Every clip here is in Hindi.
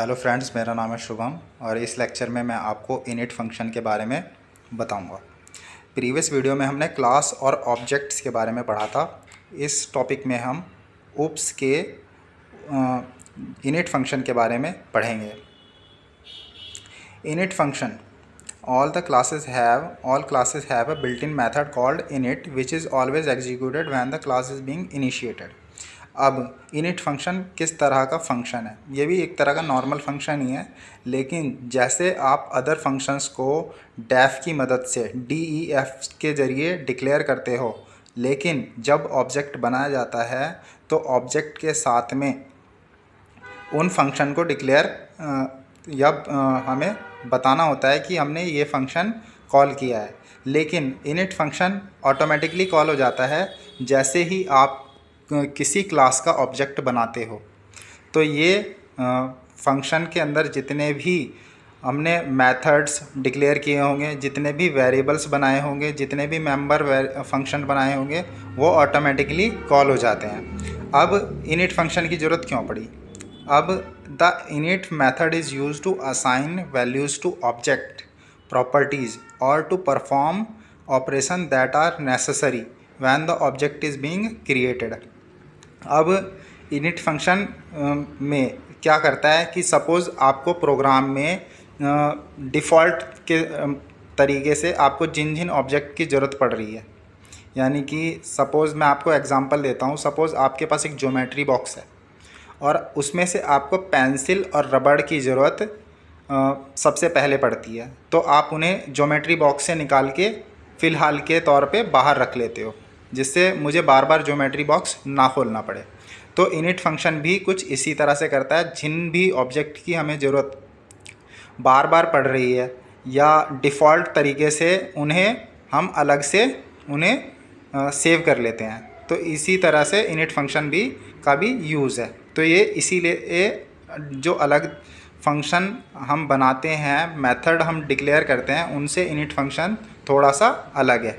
हेलो फ्रेंड्स, मेरा नाम है शुभम और इस लेक्चर में मैं आपको इनिट फंक्शन के बारे में बताऊंगा। प्रीवियस वीडियो में हमने क्लास और ऑब्जेक्ट्स के बारे में पढ़ा था। इस टॉपिक में हम ऊप्स के इनिट फंक्शन के बारे में पढ़ेंगे। Init function, all classes have a built-in method called init which is always executed when the class is being initiated। अब init फंक्शन किस तरह का फंक्शन है? ये भी एक तरह का नॉर्मल फंक्शन ही है, लेकिन जैसे आप अदर फंक्शंस को डेफ की मदद से DEF के ज़रिए डिक्लेयर करते हो, लेकिन जब ऑब्जेक्ट बनाया जाता है तो ऑब्जेक्ट के साथ में उन फंक्शन को डिक्लेयर हमें बताना होता है कि हमने ये फंक्शन कॉल किया है। लेकिन इनिट फंक्शन ऑटोमेटिकली कॉल हो जाता है जैसे ही आप किसी क्लास का ऑब्जेक्ट बनाते हो। तो ये फंक्शन के अंदर जितने भी हमने मेथड्स डिक्लेयर किए होंगे, जितने भी वेरिएबल्स बनाए होंगे, जितने भी मेंबर फंक्शन बनाए होंगे, वो ऑटोमेटिकली कॉल हो जाते हैं। अब इनिट फंक्शन की ज़रूरत क्यों पड़ी? अब the init method is used to assign values to object properties or to perform operation that are necessary when the object is being created। अब init फंक्शन में क्या करता है कि सपोज़ आपको प्रोग्राम में डिफ़ॉल्ट के तरीके से आपको जिन जिन ऑब्जेक्ट की ज़रूरत पड़ रही है, यानी कि सपोज़ मैं आपको एग्जांपल देता हूँ। सपोज़ आपके पास एक ज्योमेट्री बॉक्स है और उसमें से आपको पेंसिल और रबड़ की ज़रूरत सबसे पहले पड़ती है, तो आप उन्हें ज्योमेट्री बॉक्स से निकाल के फ़िलहाल के तौर पे बाहर रख लेते हो, जिससे मुझे बार बार ज्योमेट्री बॉक्स ना खोलना पड़े। तो इनिट फंक्शन भी कुछ इसी तरह से करता है। जिन भी ऑब्जेक्ट की हमें ज़रूरत बार बार पड़ रही है या डिफ़ॉल्ट तरीके से उन्हें हम अलग से उन्हें सेव कर लेते हैं, तो इसी तरह से इनिट फंक्शन भी का भी यूज़ है। तो ये इसीलिए जो अलग फंक्शन हम बनाते हैं, मेथड हम डिक्लेयर करते हैं, उनसे इनिट फंक्शन थोड़ा सा अलग है।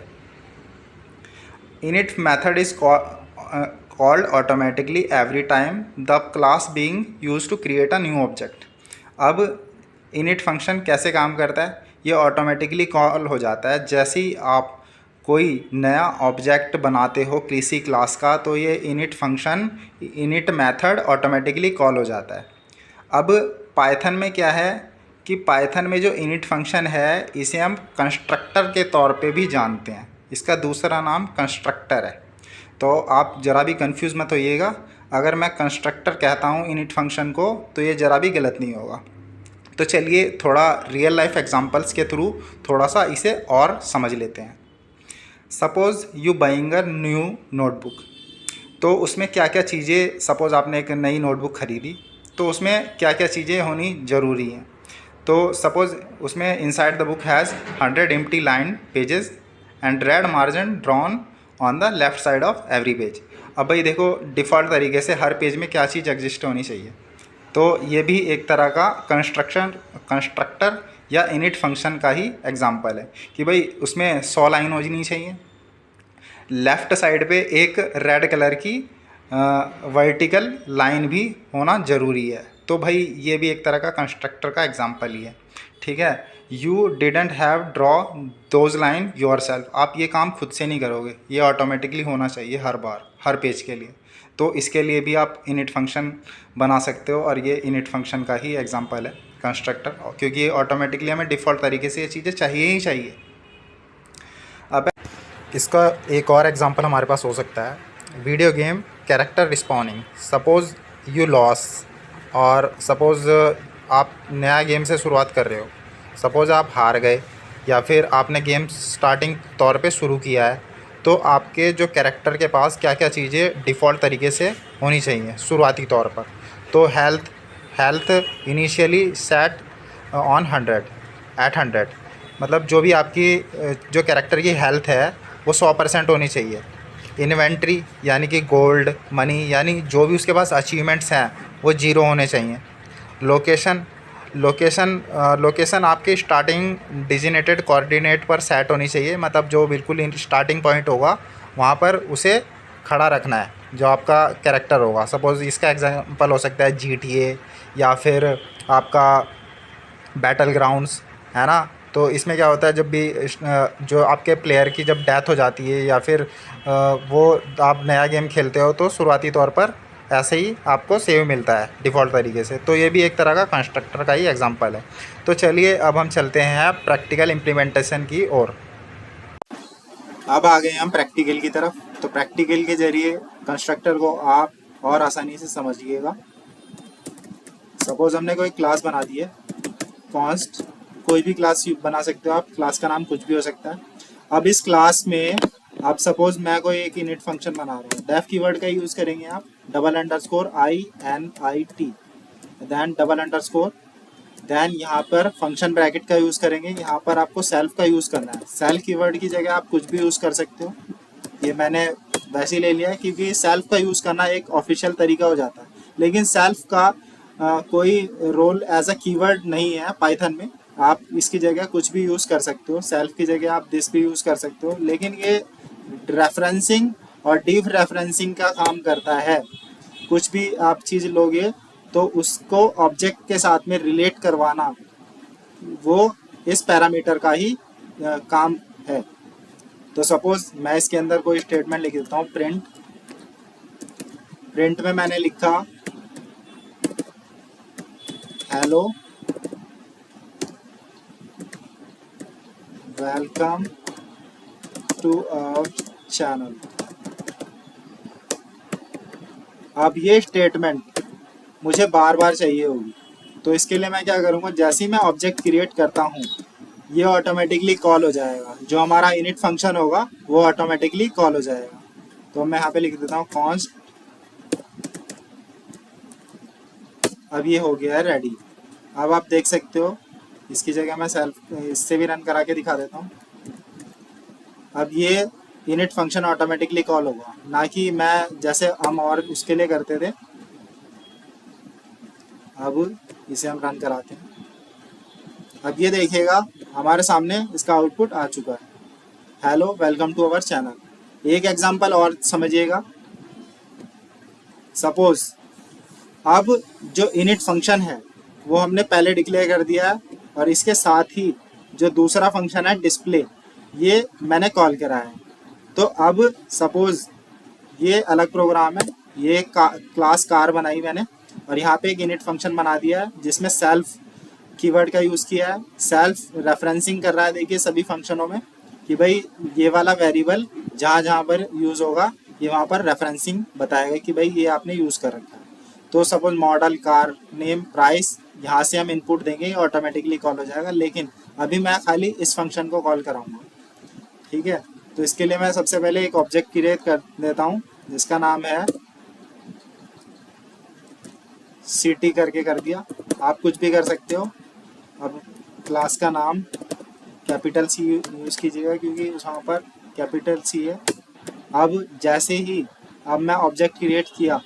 Init method is called automatically every time the class being used to create a new object. अब इनिट फंक्शन कैसे काम करता है? ये ऑटोमेटिकली कॉल हो जाता है जैसे ही आप कोई नया ऑब्जेक्ट बनाते हो किसी क्लास का, तो ये init function, init method automatically call हो जाता है। अब पाइथन में क्या है कि पाइथन में जो इनिट फंक्शन है, इसे हम कंस्ट्रक्टर के तौर पे भी जानते हैं। इसका दूसरा नाम कंस्ट्रक्टर है। तो आप ज़रा भी कंफ्यूज मत होइएगा। अगर मैं कंस्ट्रक्टर कहता हूँ इनिट फंक्शन को, तो ये ज़रा भी गलत नहीं होगा। तो चलिए थोड़ा रियल लाइफ एग्जाम्पल्स के थ्रू थोड़ा सा इसे और समझ लेते हैं। Suppose you buying a new notebook, तो उसमें क्या क्या चीज़ें, सपोज़ आपने एक नई नोटबुक ख़रीदी, तो उसमें क्या क्या चीज़ें होनी ज़रूरी हैं। तो सपोज़ उसमें inside the book has 100 empty line pages and red margin drawn on the left side of every page. अब भाई देखो, डिफ़ॉल्ट तरीके से हर पेज में क्या चीज़ एग्जिस्ट होनी चाहिए। तो ये भी एक तरह का कंस्ट्रक्टर या इनिट फंक्शन का ही एग्जांपल है कि भाई उसमें 100 लाइन होनी चाहिए, लेफ़्ट साइड पे एक रेड कलर की वर्टिकल लाइन भी होना ज़रूरी है। तो भाई ये भी एक तरह का कंस्ट्रक्टर का एग्जांपल ही है, ठीक है। You didn't have draw those line your self, आप ये काम खुद से नहीं करोगे, ये ऑटोमेटिकली होना चाहिए हर बार हर पेज के लिए। तो इसके लिए भी आप इनिट फंक्शन बना सकते हो और ये इनिट फंक्शन का ही एग्जांपल है कंस्ट्रक्टर, क्योंकि ये ऑटोमेटिकली हमें डिफ़ॉल्ट तरीके से ये चीज़ें चाहिए ही चाहिए। अब इसका एक और एग्जांपल हमारे पास हो सकता है, video game character respawning. Suppose you lose, और सपोज़ आप नया गेम से शुरुआत कर रहे हो, सपोज़ आप हार गए या फिर आपने गेम स्टार्टिंग तौर पे शुरू किया है, तो आपके जो कैरेक्टर के पास क्या क्या चीज़ें डिफ़ॉल्ट तरीके से होनी चाहिए शुरुआती तौर पर। तो हेल्थ इनिशियली सेट ऑन 100, मतलब जो भी आपकी जो कैरेक्टर की हेल्थ है वो 100% होनी चाहिए। इन्वेंट्री यानी कि गोल्ड मनी, यानी जो भी उसके पास अचीवमेंट्स हैं वो 0 होने चाहिए। लोकेशन आपकी स्टार्टिंग डिजिनेटेड कोऑर्डिनेट पर सेट होनी चाहिए, मतलब जो बिल्कुल स्टार्टिंग पॉइंट होगा वहाँ पर उसे खड़ा रखना है। जो आपका कैरेक्टर होगा। सपोज़ इसका एग्जांपल हो सकता है GTA या फिर आपका बैटल ग्राउंड्स, है ना। तो इसमें क्या होता है, जब भी जो आपके प्लेयर की जब डेथ हो जाती है या फिर वो आप नया गेम खेलते हो तो शुरुआती तौर पर ऐसे ही आपको सेव मिलता है डिफ़ॉल्ट तरीके से। तो ये भी एक तरह का कंस्ट्रक्टर का ही एग्जांपल है। तो चलिए अब हम चलते हैं प्रैक्टिकल इम्प्लीमेंटेशन की ओर। अब आ गए हम प्रैक्टिकल की तरफ। तो प्रैक्टिकल के जरिए कंस्ट्रक्टर को आप और आसानी से समझिएगा। सपोज हमने कोई क्लास बना दी है, कॉन्स्ट, कोई भी क्लास बना सकते हो आप, क्लास का नाम कुछ भी हो सकता है। अब इस क्लास में आप सपोज मैं कोई एक इनिट फंक्शन बना रहा हूँ, डेफ कीवर्ड का यूज़ करेंगे आप, $INIT, देन $, देन यहाँ पर फंक्शन ब्रैकेट का यूज़ करेंगे। यहाँ पर आपको सेल्फ का यूज़ करना है। सेल्फ कीवर्ड की जगह आप कुछ भी यूज़ कर सकते हो, ये मैंने वैसे ही ले लिया है क्योंकि सेल्फ का यूज़ करना एक ऑफिशियल तरीका हो जाता है। लेकिन सेल्फ का कोई रोल एज अ कीवर्ड नहीं है पाइथन में। आप इसकी जगह कुछ भी यूज़ कर सकते हो, सेल्फ की जगह आप दिस भी यूज़ कर सकते हो। लेकिन ये रेफरेंसिंग और डीप रेफरेंसिंग का काम करता है। कुछ भी आप चीज़ लोगे तो उसको ऑब्जेक्ट के साथ में रिलेट करवाना, वो इस पैरामीटर का ही काम है। तो सपोज मैं इसके अंदर कोई स्टेटमेंट लिख देता हूँ, प्रिंट में मैंने लिखा hello welcome to our channel. अब ये स्टेटमेंट मुझे बार बार चाहिए होगी, तो इसके लिए मैं क्या करूँगा, जैसे ही मैं ऑब्जेक्ट क्रिएट करता हूँ ये ऑटोमेटिकली कॉल हो जाएगा। जो हमारा इनिट फंक्शन होगा वो ऑटोमेटिकली कॉल हो जाएगा। तो मैं यहाँ पे लिख देता हूँ कॉन्स्ट। अब ये हो गया है रेडी। अब आप देख सकते हो, इसकी जगह मैं सेल्फ इससे भी रन करा के दिखा देता हूँ। अब ये इनिट फंक्शन ऑटोमेटिकली कॉल होगा, ना कि मैं जैसे हम और उसके लिए करते थे। अब इसे हम रन कराते हैं। अब ये देखिएगा हमारे सामने इसका आउटपुट आ चुका है, hello welcome to our channel. एक एग्जांपल और समझिएगा। सपोज अब जो इनिट फंक्शन है वो हमने पहले डिक्लेयर कर दिया है, और इसके साथ ही जो दूसरा फंक्शन है डिस्प्ले, ये मैंने कॉल करा है। तो अब सपोज ये अलग प्रोग्राम है, ये क्लास कार बनाई मैंने और यहाँ पे एक इनिट फंक्शन बना दिया है जिसमें सेल्फ कीवर्ड का यूज़ किया है। सेल्फ रेफरेंसिंग कर रहा है, देखिए सभी फंक्शनों में, कि भाई ये वाला वेरिएबल जहाँ जहाँ पर यूज़ होगा ये वहाँ पर रेफरेंसिंग बताएगा कि भाई ये आपने यूज़ कर रखा है। तो suppose model, car name, price, यहाँ से हम इनपुट देंगे, ऑटोमेटिकली कॉल हो जाएगा। लेकिन अभी मैं खाली इस फंक्शन को कॉल कराऊंगा, ठीक है। तो इसके लिए मैं सबसे पहले एक ऑब्जेक्ट क्रिएट कर देता हूँ जिसका नाम है सिटी करके कर दिया। आप कुछ भी कर सकते हो। अब क्लास का नाम कैपिटल सी यूज़ कीजिएगा क्योंकि वहाँ पर कैपिटल सी है। अब जैसे ही अब मैं ऑब्जेक्ट क्रिएट किया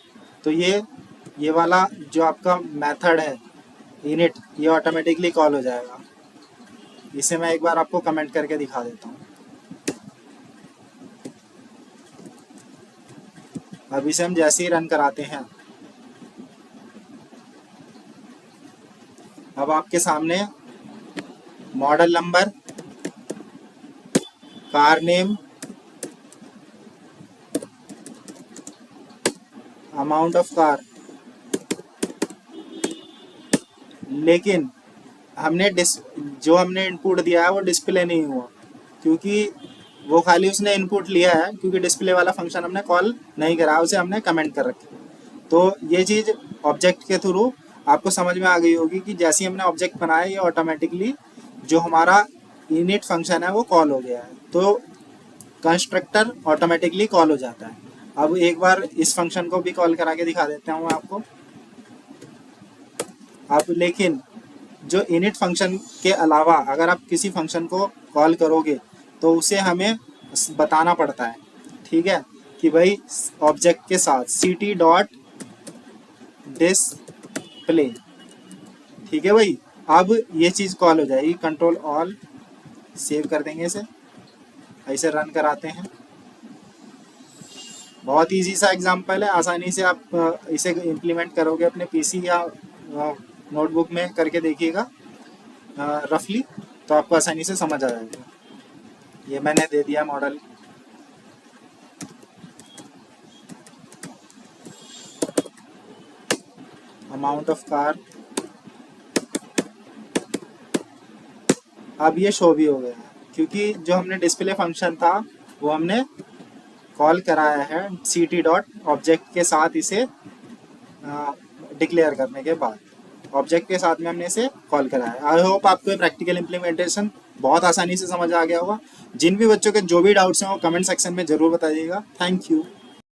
तो ये वाला जो आपका मेथड है इनिट, ये ऑटोमेटिकली कॉल हो जाएगा। इसे मैं एक बार आपको कमेंट करके दिखा देता हूँ। अब इसे हम जैसे ही रन कराते हैं, अब आपके सामने model number, car name, amount of car, लेकिन जो हमने इनपुट दिया है वो डिस्प्ले नहीं हुआ क्योंकि वो खाली उसने इनपुट लिया है, क्योंकि डिस्प्ले वाला फंक्शन हमने कॉल नहीं करा, उसे हमने कमेंट कर रखा है। तो ये चीज़ ऑब्जेक्ट के थ्रू आपको समझ में आ गई होगी कि जैसे ही हमने ऑब्जेक्ट बनाया ये ऑटोमेटिकली जो हमारा इनिट फंक्शन है वो कॉल हो गया है। तो कंस्ट्रक्टर ऑटोमेटिकली कॉल हो जाता है। अब एक बार इस फंक्शन को भी कॉल करा के दिखा देता हूँ आपको। अब लेकिन जो इनिट फंक्शन के अलावा अगर आप किसी फंक्शन को कॉल करोगे तो उसे हमें बताना पड़ता है, ठीक है, कि भाई ऑब्जेक्ट के साथ ct डॉट डिस्प्ले, ठीक है भाई। अब ये चीज़ कॉल हो जाएगी। कंट्रोल ऑल सेव कर देंगे इसे, ऐसे रन कराते हैं। बहुत इजी सा एग्जांपल है, आसानी से आप इसे इम्प्लीमेंट करोगे अपने पीसी या नोटबुक में करके देखिएगा रफली, तो आपको आसानी से समझ आ जाएगा। ये मैंने दे दिया मॉडल। अमाउंट ऑफ कार, अब ये शो भी हो गया है क्योंकि जो हमने डिस्प्ले फंक्शन था वो हमने कॉल कराया है ct डॉट ऑब्जेक्ट के साथ, इसे डिक्लेयर करने के बाद ऑब्जेक्ट के साथ में हमने इसे कॉल कराया है। आई होप आपको ये प्रैक्टिकल इम्प्लीमेंटेशन बहुत आसानी से समझ आ गया होगा। जिन भी बच्चों के जो भी डाउट्स हैं वो कमेंट सेक्शन में ज़रूर बताइएगा। Thank you.